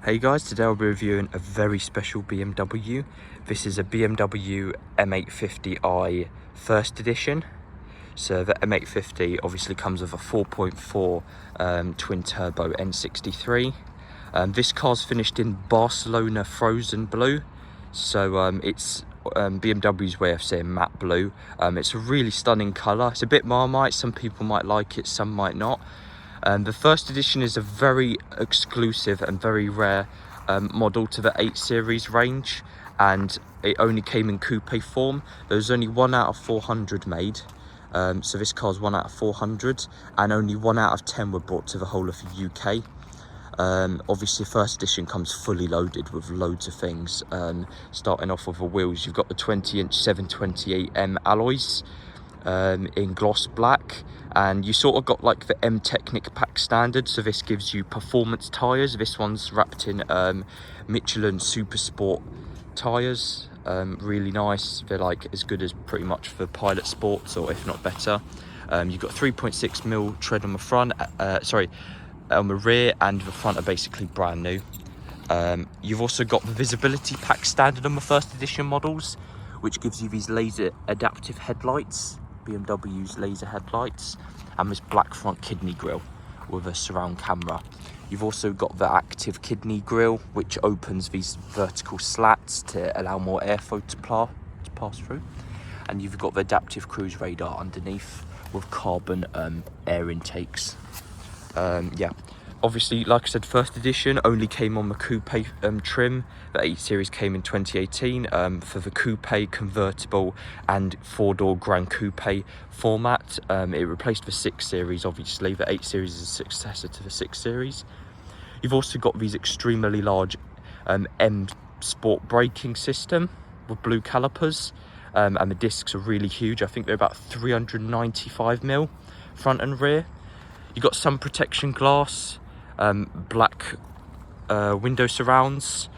Hey guys, today I'll be reviewing a very special BMW. This is a BMW M850i First Edition. So the M850 obviously comes with a 4.4 twin turbo N63. This car's finished in Barcelona Frozen Blue. So it's BMW's way of saying matte blue. It's a really stunning colour. It's a bit Marmite, some people might like it, some might not. The First Edition is a very exclusive and very rare model to the 8 Series range, and it only came in coupe form. There was only 1 out of 400 made, so this car's 1 out of 400, and only 1 out of 10 were brought to the whole of the UK. Obviously First Edition comes fully loaded with loads of things. Starting off with the wheels, you've got the 20-inch 728M alloys in gloss black, and you sort of got like the M Technic pack standard, so this gives you performance tires. This one's wrapped in Michelin Super Sport tires. Really nice. They're like as good as pretty much for Pilot Sports, or if not better. You've got 3.6mm tread on the front, on the rear, and the front are basically brand new. You've also got the visibility pack standard on the First Edition models, which gives you these laser adaptive headlights, BMW's laser headlights, and this black front kidney grille with a surround camera. You've also got the active kidney grille, which opens these vertical slats to allow more airflow to pass through. And you've got the adaptive cruise radar underneath with carbon air intakes. Obviously, like I said, First Edition only came on the coupe trim. The 8 Series came in 2018 for the coupe, convertible and 4-door Grand Coupe format. It replaced the 6 Series, obviously. The 8 Series is a successor to the 6 Series. You've also got these extremely large M Sport braking system with blue calipers, and the discs are really huge. I think they're about 395mm front and rear. You've got sun protection glass, black window surrounds.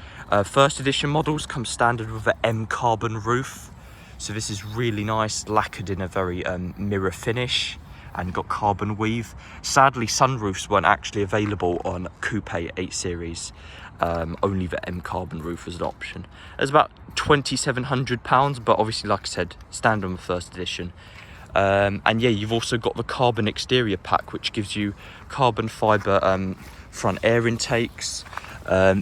First Edition models come standard with an M carbon roof, so this is really nice, lacquered in a very mirror finish and got carbon weave. Sadly, sunroofs weren't actually available on coupe 8 Series. Only the M carbon roof was an option. It's about £2,700, but obviously, like I said, standard on the First Edition. And yeah, you've also got the carbon exterior pack, which gives you carbon fibre front air intakes,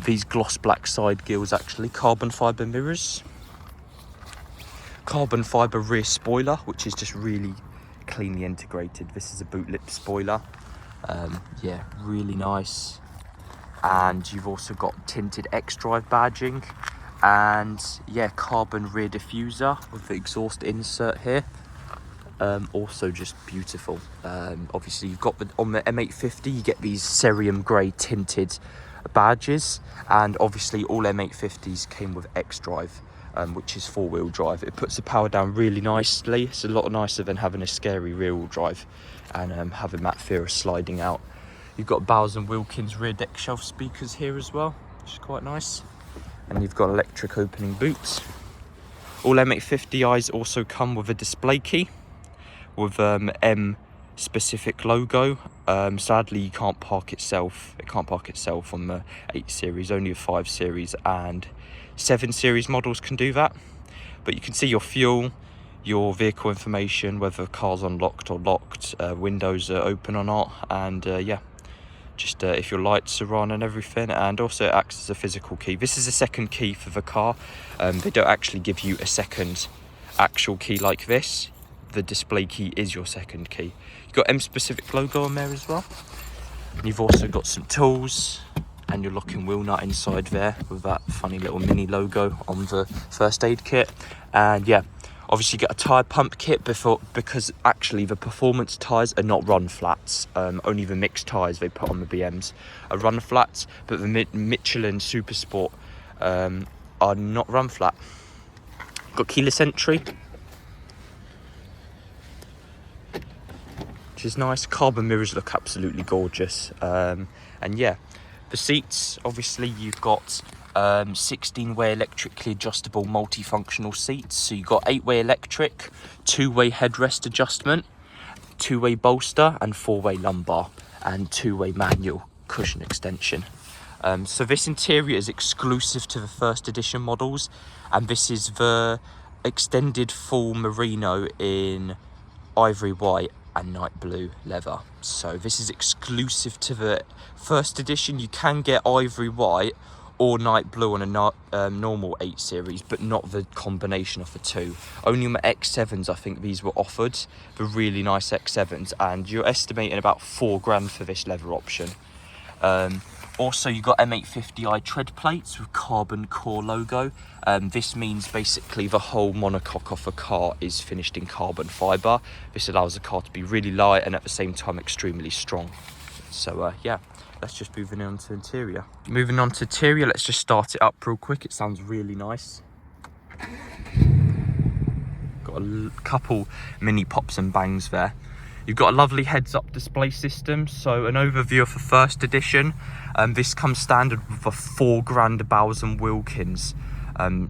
these gloss black side gills, actually carbon fibre mirrors, carbon fibre rear spoiler, which is just really cleanly integrated. This is a boot lip spoiler. Yeah, really nice. And you've also got tinted xDrive badging, and yeah, carbon rear diffuser with the exhaust insert here. Also just beautiful. Obviously you've got on the M850 you get these cerium grey tinted badges, and obviously all M850s came with xDrive, which is 4-wheel drive. It puts the power down really nicely. It's a lot nicer than having a scary rear-wheel drive and having that fear of sliding out. You've got Bowers Wilkins rear deck shelf speakers here as well, which is quite nice. And you've got electric opening boots. All M850i's also come with a display key with M specific logo. Sadly, you can't park itself. It can't park itself on the 8 Series. Only the 5 Series and 7 Series models can do that. But you can see your fuel, your vehicle information, whether the car's unlocked or locked, windows are open or not, and yeah, just if your lights are on and everything. And also it acts as a physical key. This is a second key for the car. They don't actually give you a second actual key like this. The display key is your second key. You've got M specific logo on there as well. And you've also got some tools and your locking wheel nut inside there with that funny little mini logo on the first aid kit. And yeah, obviously you get a tyre pump kit because actually the performance tyres are not run flats. Only the mixed tyres they put on the BMs are run flats, but the Michelin Super Sport are not run flat. Got keyless entry, which is nice. Carbon mirrors look absolutely gorgeous. And yeah, the seats, obviously you've got 16-way electrically adjustable multifunctional seats. So you've got 8-way electric, 2-way headrest adjustment, 2-way bolster and 4-way lumbar, and 2-way manual cushion extension. So this interior is exclusive to the First Edition models, and this is the extended full Merino in ivory white and night blue leather. So this is exclusive to the First Edition. You can get ivory white or night blue on a normal 8 series, but not the combination of the two. Only on the X7s I think these were offered, the really nice X7s, and you're estimating about £4 for this leather option. Also, you got M850i tread plates with carbon core logo. This means basically the whole monocoque of the car is finished in carbon fibre. This allows the car to be really light and at the same time extremely strong. So yeah, let's just move on to interior. Moving on to interior, let's just start it up real quick. It sounds really nice. Got a couple mini pops and bangs there. You've got a lovely heads-up display system. So an overview of the First Edition. This comes standard with a £4 Bowers Wilkins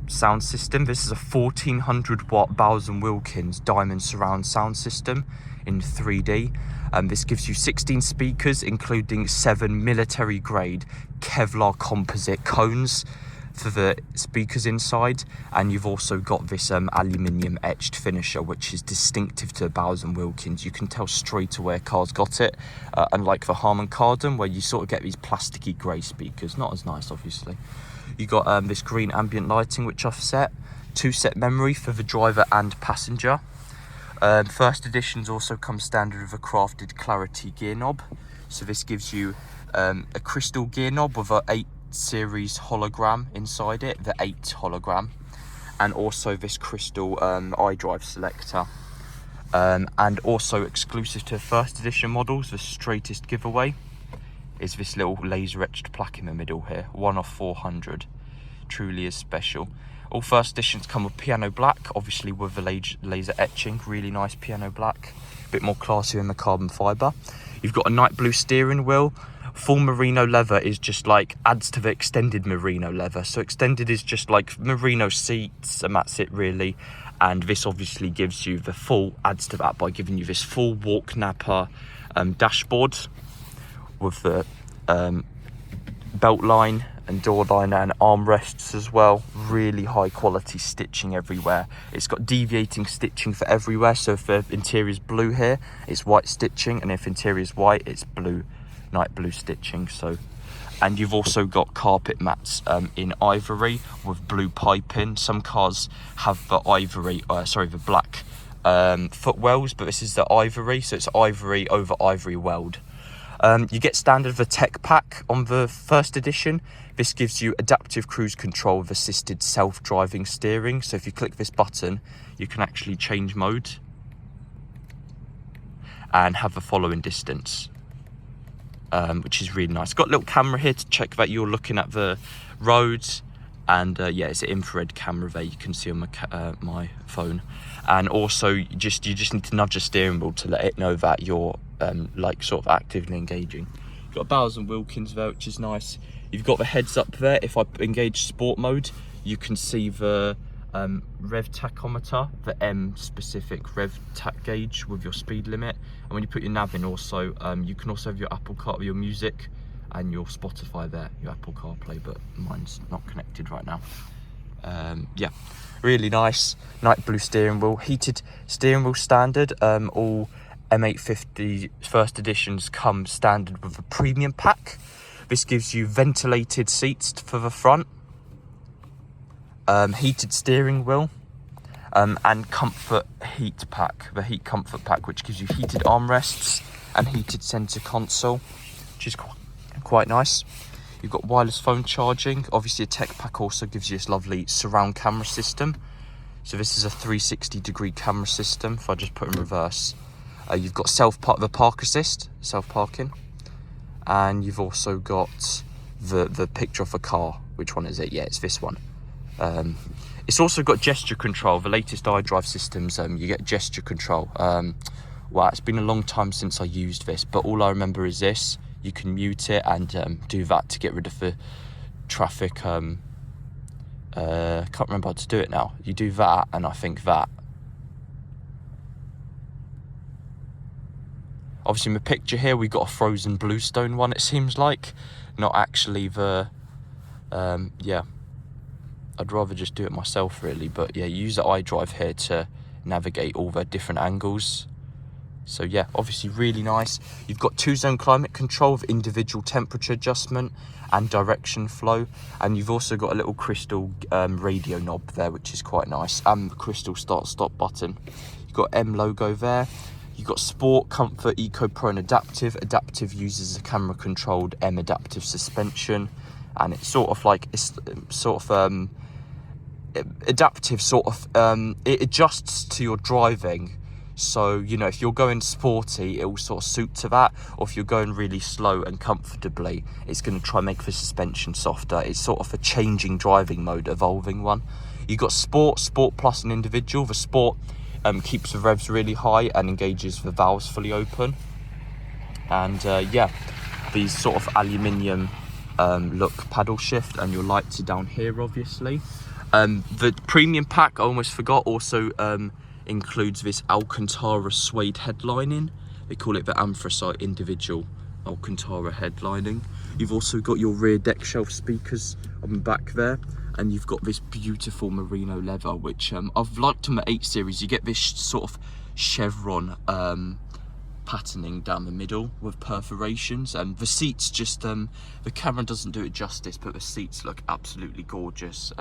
sound system. This is a 1400 watt Bowers Wilkins diamond surround sound system in 3D. This gives you 16 speakers, including 7 military grade Kevlar composite cones for the speakers inside, and you've also got this aluminium etched finisher, which is distinctive to Bowers Wilkins. You can tell straight away a car's got it, unlike the Harman Kardon where you sort of get these plasticky grey speakers. Not as nice, obviously. You got this green ambient lighting which I've set, 2-set memory for the driver and passenger. First Editions also come standard with a crafted clarity gear knob, so this gives you a crystal gear knob with a 8 series hologram inside it, the 8 hologram, and also this crystal iDrive selector. And also exclusive to First Edition models, the straightest giveaway is this little laser etched plaque in the middle here, 1 of 400. Truly is special. All First Editions come with piano black, obviously with the laser etching, really nice piano black, a bit more classy than the carbon fibre. You've got a night blue steering wheel. Full merino leather is just like adds to the extended merino leather. So extended is just like merino seats, and that's it really. And this obviously gives you the full, adds to that by giving you this full walk napper dashboard with the belt line and door line and armrests as well. Really high quality stitching everywhere. It's got deviating stitching for everywhere. So if the interior is blue here, it's white stitching, and if interior is white, it's blue, night blue stitching. So, and you've also got carpet mats in ivory with blue piping. Some cars have the ivory, the black footwells, but this is the ivory, so it's ivory over ivory weld. You get standard the tech pack on the First Edition. This gives you adaptive cruise control with assisted self-driving steering. So if you click this button, you can actually change mode and have the following distance, which is really nice. Got a little camera here to check that you're looking at the roads, and yeah, it's an infrared camera there you can see on my phone. And also you just need to nudge the steering wheel to let it know that you're like sort of actively engaging. You've got Bowers Wilkins there, which is nice. You've got the heads up there. If I engage sport mode, you can see the rev tachometer, the M specific rev tach gauge with your speed limit. And when you put your nav in, also you can also have your Apple Car, your music, and your Spotify there, your Apple CarPlay, but mine's not connected right now. Yeah, really nice. Night blue steering wheel, heated steering wheel standard. All M850 First Editions come standard with a premium pack. This gives you ventilated seats for the front, heated steering wheel, and comfort heat pack, the heat comfort pack, which gives you heated armrests and heated center console, which is quite nice. You've got wireless phone charging. Obviously a tech pack also gives you this lovely surround camera system. So this is a 360-degree camera system. If I just put in reverse, you've got the park assist, self-parking, and you've also got the picture of a car. Which one is it? Yeah, it's this one. It's also got gesture control. The latest iDrive systems, you get gesture control. Wow, it's been a long time since I used this, but all I remember is this. You can mute it and do that to get rid of the traffic. Can't remember how to do it now. You do that, and I think that. Obviously in the picture here, we got a Frozen Bluestone one, it seems like. not actually the, yeah, I'd rather just do it myself really. But yeah, you use the iDrive here to navigate all the different angles. So yeah, obviously really nice. You've got 2-zone climate control with individual temperature adjustment and direction flow. And you've also got a little crystal radio knob there, which is quite nice. And the crystal start-stop button. You've got M logo there. You've got Sport, Comfort, Eco, Pro and Adaptive. Adaptive uses a camera-controlled M adaptive suspension. And it's sort of like, adaptive sort of, it adjusts to your driving. So, you know, if you're going sporty, it will sort of suit to that. Or if you're going really slow and comfortably, it's going to try and make the suspension softer. It's sort of a changing driving mode, evolving one. You've got Sport, Sport Plus and Individual. The Sport keeps the revs really high and engages the valves fully open. And yeah, these sort of aluminium look paddle shift, and your lights are down here, obviously. The premium pack, I almost forgot, also includes this Alcantara suede headlining. They call it the anthracite individual Alcantara headlining. You've also got your rear deck shelf speakers on the back there, and you've got this beautiful merino leather, which I've liked on the 8 Series. You get this sort of chevron patterning down the middle with perforations, and the seats just the camera doesn't do it justice, but the seats look absolutely gorgeous.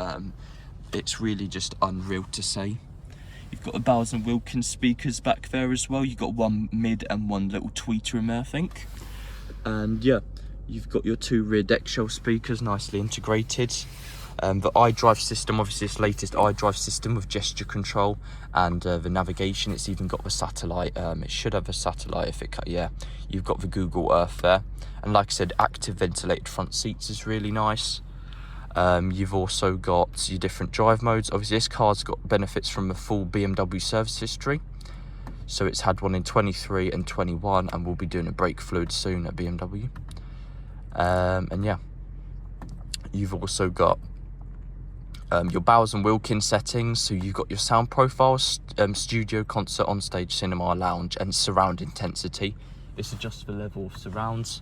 It's really just unreal to say. You've got the Bowers Wilkins speakers back there as well. You've got one mid and one little tweeter in there, I think. And yeah, you've got your 2 rear deck shelf speakers nicely integrated. The iDrive system, obviously this latest iDrive system with gesture control and the navigation. It's even got the satellite. It should have a satellite if it, yeah. You've got the Google Earth there. And like I said, active ventilated front seats is really nice. You've also got your different drive modes. Obviously this car's got benefits from a full BMW service history. So it's had one in 23 and 21, and we'll be doing a brake fluid soon at BMW. And yeah, you've also got your Bowers and Wilkins settings. So you've got your sound profiles, studio, concert, onstage, cinema, lounge, and surround intensity. This adjusts the level of surrounds.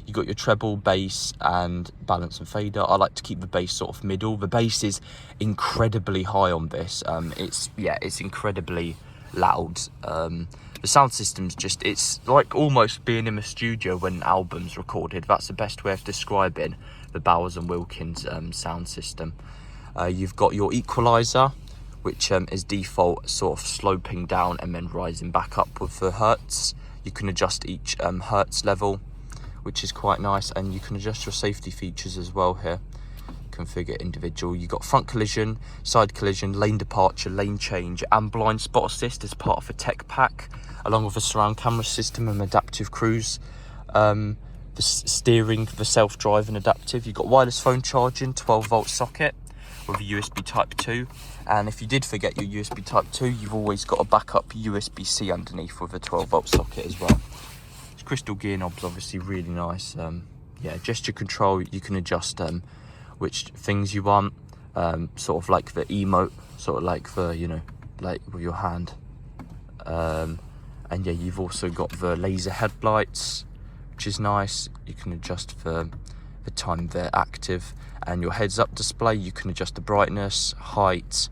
You've got your treble, bass, and balance and fader. I like to keep the bass sort of middle. The bass is incredibly high on this. It's incredibly loud. The sound system's just, it's like almost being in a studio when an album's recorded. That's the best way of describing the Bowers and Wilkins sound system. You've got your equalizer, which is default sort of sloping down and then rising back up with the hertz. You can adjust each hertz level, which is quite nice, and you can adjust your safety features as well here. Configure individual. You've got front collision, side collision, lane departure, lane change, and blind spot assist as part of a tech pack, along with a surround camera system and adaptive cruise. The steering, the self-driving adaptive. You've got wireless phone charging, 12-volt socket with a USB Type 2. And if you did forget your USB Type 2, you've always got a backup USB-C underneath with a 12-volt socket as well. Crystal gear knobs, obviously really nice. Yeah, gesture control, you can adjust which things you want, sort of like the emote, sort of like the, you know, like with your hand. And yeah, you've also got the laser headlights, which is nice. You can adjust for the time they're active, and your heads-up display, you can adjust the brightness, height,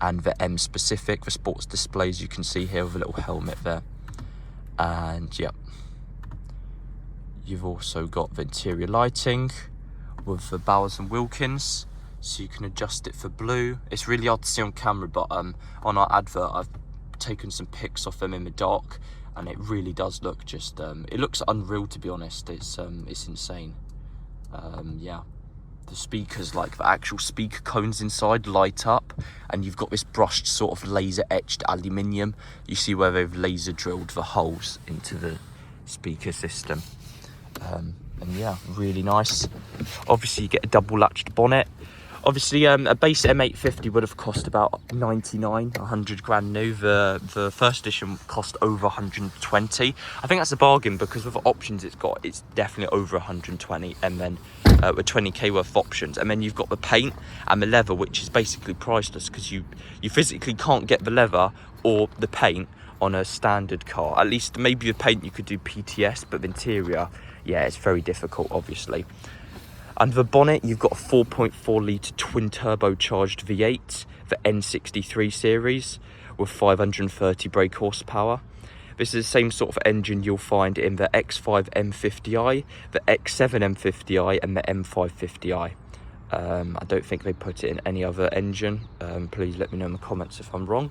and the M specific. The sports displays you can see here with a little helmet there. And yeah, you've also got the interior lighting with the Bowers and Wilkins, so you can adjust it for blue. It's really hard to see on camera, but on our advert I've taken some pics of them in the dark, and it really does look just it looks unreal, to be honest. It's insane. Yeah, the speakers, like the actual speaker cones inside, light up, and you've got this brushed sort of laser etched aluminium. You see where they've laser drilled the holes into the speaker system. And yeah, really nice. Obviously you get a double latched bonnet. Obviously a base M850 would have cost about 99, 100 grand new. The first edition cost over 120. I think that's a bargain, because with the options it's got, it's definitely over 120, and then with 20k worth of options. And then you've got the paint and the leather, which is basically priceless, because you physically can't get the leather or the paint on a standard car. At least maybe the paint you could do PTS, but the interior, yeah, it's very difficult, obviously. Under the bonnet, you've got a 4.4 litre twin turbocharged V8 for N63 series with 530 brake horsepower. This is the same sort of engine you'll find in the X5 M50i, the X7 M50i and the M550i. I don't think they put it in any other engine. Please let me know in the comments if I'm wrong.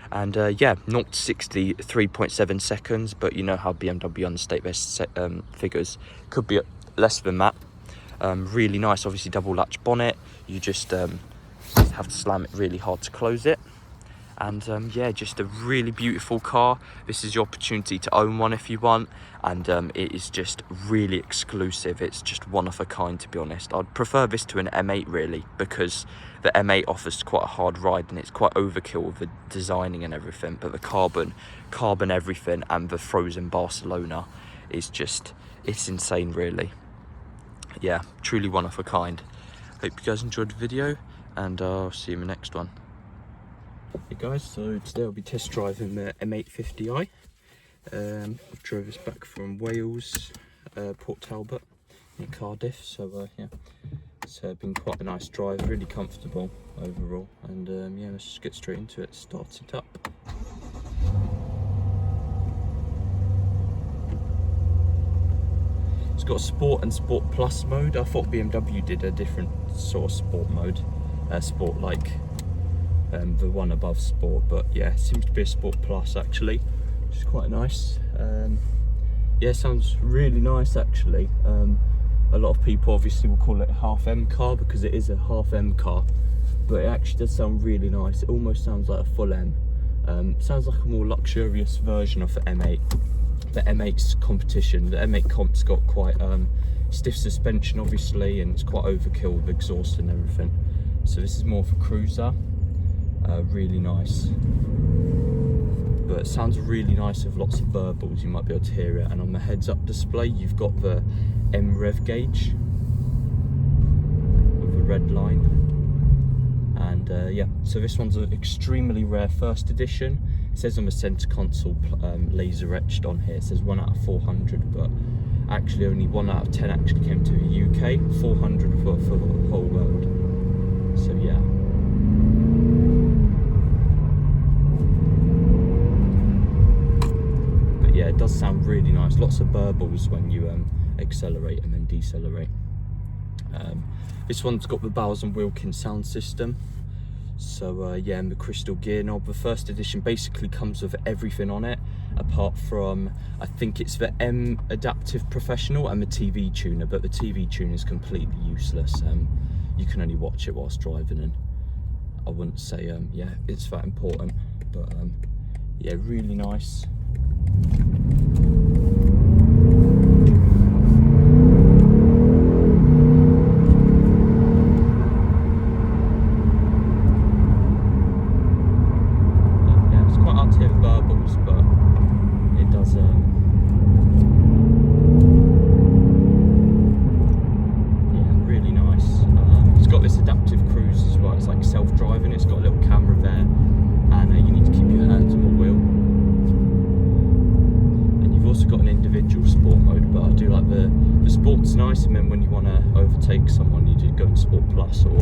And yeah, 0 to 60, 3.7 seconds, but you know how BMW understate their figures. Could be less than that. Really nice, obviously double latch bonnet. You just have to slam it really hard to close it. And yeah, just a really beautiful car. This is your opportunity to own one if you want, and it is just really exclusive. It's just one of a kind, to be honest. I'd prefer this to an M8 really, because the M8 offers quite a hard ride and it's quite overkill with the designing and everything, but the carbon everything, and the Frozen Barcelona is just, it's insane really. Yeah, truly one of a kind. Hope you guys enjoyed the video, and I'll see you in the next one. Hey guys, so today I'll be test driving the M850i. I've drove this back from Wales, Port Talbot in Cardiff, so yeah, it's been quite a nice drive, really comfortable overall, and yeah, let's just get straight into it, start it up. It's got a Sport and Sport Plus mode. I thought BMW did a different sort of sport mode, sport like the one above Sport, but yeah, it seems to be a Sport Plus actually, which is quite nice. Yeah, sounds really nice actually. A lot of people obviously will call it a half M car because it is a half M car, but it actually does sound really nice. It almost sounds like a full M. Sounds like a more luxurious version of the M8. The M8's competition, the M8 comp's got quite stiff suspension obviously, and it's quite overkill with exhaust and everything. So this is more for cruiser. Really nice, but it sounds really nice with lots of verbals. You might be able to hear it. And on the heads-up display, you've got the M rev gauge with a red line. And yeah, so this one's an extremely rare first edition. It says on the center console laser etched on here. It says 1 out of 400, but actually only 1 out of 10 actually came to the UK. 400 for the whole world. So yeah. Yeah, it does sound really nice. Lots of burbles when you accelerate and then decelerate. This one's got the Bowers Wilkins sound system. So yeah, and the crystal gear knob. The first edition basically comes with everything on it, apart from, I think it's the M Adaptive Professional and the TV tuner, but the TV tuner is completely useless. You can only watch it whilst driving, and I wouldn't say yeah, it's that important, but yeah, really nice. Yeah, it's quite hard to hear verbals, but it does yeah, really nice. It's got this adaptive cruise as well. It's like self-driving. It's got a little camera there, and you need to keep your hands on the wheel. Also got an individual sport mode, but I do like the sport's nice, and then when you want to overtake someone you just go in Sport Plus, or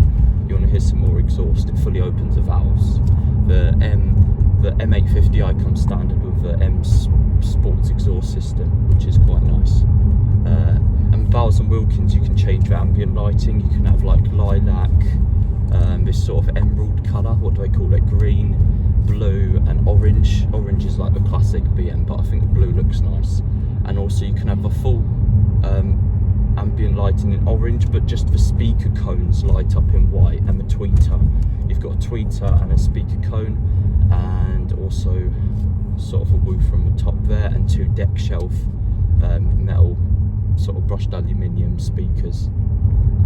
you want to hear some more exhaust, it fully opens the valves. The M850i comes standard with the M Sports exhaust system, which is quite nice. And Bowers Wilkins, you can change the ambient lighting. You can have like lilac, this sort of emerald colour, what do I call it, green, blue and orange. Orange is like the classic BM, but I think the blue looks nice. And also you can have a full ambient lighting in orange, but just the speaker cones light up in white, and the tweeter, you've got a tweeter and a speaker cone, and also sort of a woofer on the top there, and 2 deck shelf metal sort of brushed aluminium speakers,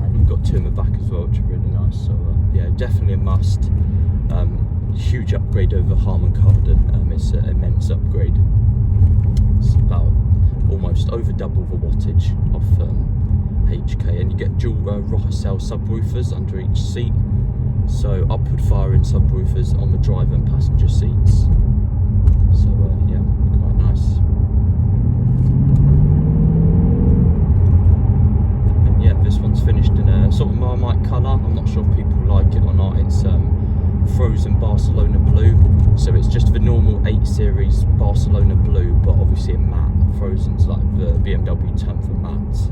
and you've got 2 in the back as well, which are really nice. So yeah, definitely a must. Huge upgrade over Harman Kardon. It's an immense upgrade. It's about almost over double the wattage of HK, and you get dual Rohacell subwoofers under each seat, so upward firing subwoofers on the driver and passenger seats. So yeah, quite nice. And yeah, this one's finished in a sort of Marmite colour. I'm not sure if people like it or not. It's Frozen Barcelona Blue, so it's just the normal 8 Series Barcelona Blue, but obviously in matte. Frozen's like the BMW term for matte,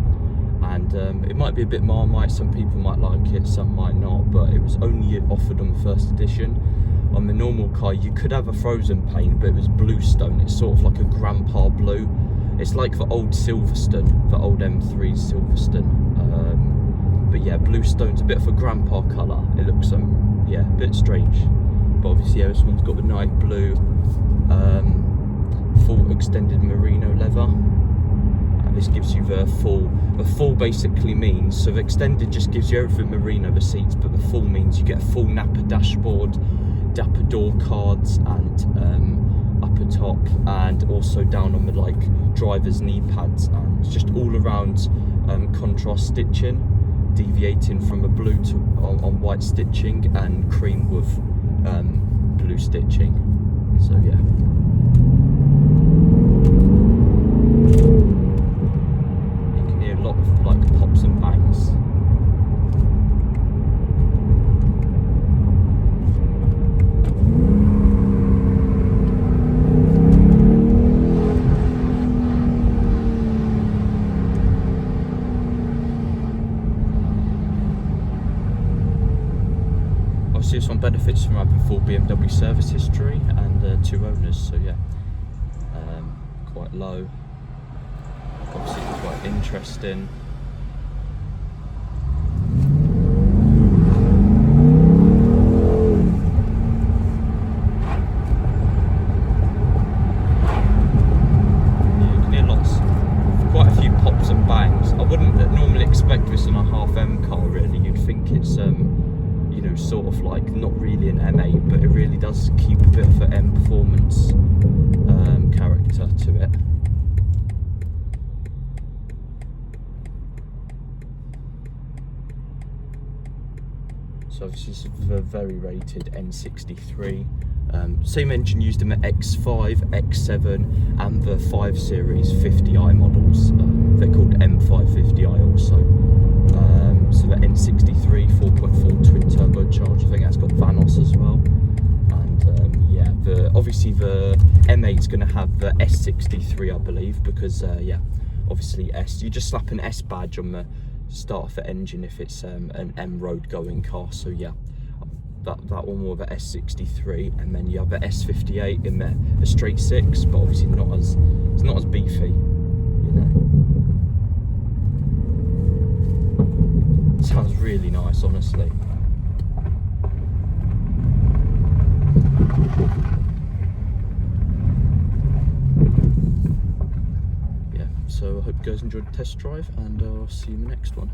and it might be a bit Marmite. Some people might like it, some might not, but it was only offered on First Edition. On the normal car you could have a Frozen paint, but it was bluestone. It's sort of like a grandpa blue. It's like the old Silverstone, the old M3 Silverstone. But yeah, bluestone's a bit of a grandpa colour. It looks yeah, a bit strange. But obviously, yeah, this one's got the night blue, full extended merino leather. And this gives you the full. The full basically means, so the extended just gives you everything merino, the seats, but the full means you get a full Napa dashboard, Dapper door cards, and upper top, and also down on the like driver's knee pads, and just all around contrast stitching, deviating from the blue to on white stitching, and cream with blue stitching. So yeah. You can hear a lot of like pops and bangs. This one benefits from having full BMW service history and 2 owners, so yeah, quite low, obviously quite interesting. Yeah, you can hear quite a few pops and bangs. I wouldn't normally expect this on a half M car really. You'd think it's you know, sort of like not really an M8, but it really does keep a bit of an M performance character to it. So obviously this is the very rated N63. Same engine used in the X5, X7 and the 5 Series 50i models. They're called M550i also. So the N63 4.4 twin turbocharged, I think that's got Vanos as well. And yeah, obviously the M8's going to have the S63 I believe, because yeah, obviously you just slap an S badge on the start of the engine if it's an M road going car. So yeah, that one will have a S63, and then you have a S58 in there, a straight 6, but obviously it's not as beefy, you know. Sounds really nice, honestly. Yeah, so I hope you guys enjoyed the test drive, and I'll see you in the next one.